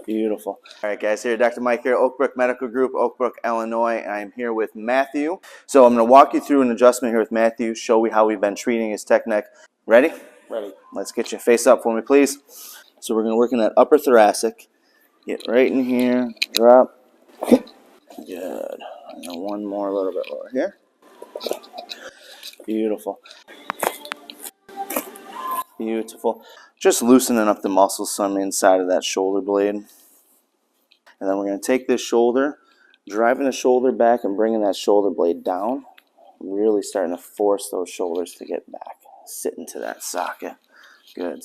Beautiful. All right, guys, here, Dr. Mike here, Oak Brook Medical Group, Oak Brook, Illinois. I'm here with Matthew. So I'm going to walk you through an adjustment here with Matthew, show you how we've been treating his tech neck. Ready? Ready. Let's get you face up for me, please. So we're going to work in that upper thoracic. Get right in here, drop. Good. And then one more, a little bit lower here. Beautiful. Beautiful. Just loosening up the muscles on the inside of that shoulder blade. And then we're going to take this shoulder, driving the shoulder back and bringing that shoulder blade down. Really starting to force those shoulders to get back, sit into that socket. Good.